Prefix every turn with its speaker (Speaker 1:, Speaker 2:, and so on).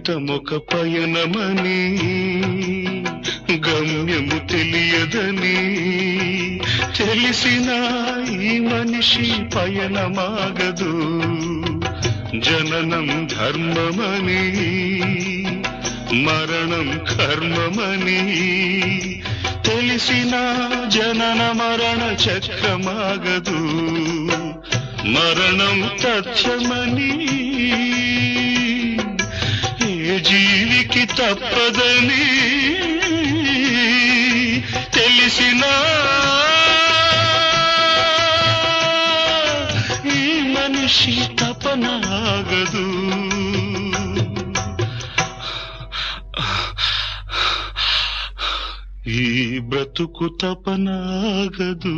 Speaker 1: జీవితమొక పయనమని గమ్యము తెలియదని తెలిసిన ఈ మనిషి పయనమాగదు. జననం ధర్మమని మరణం కర్మమని తెలిసిన జనన మరణ చక్రమాగదు. మరణం తథ్యమని ఏ జీవికి తప్పదని తెలిసిన ఈ మనిషి తపనాగదు. ఈ బ్రతుకు తపనాగదు.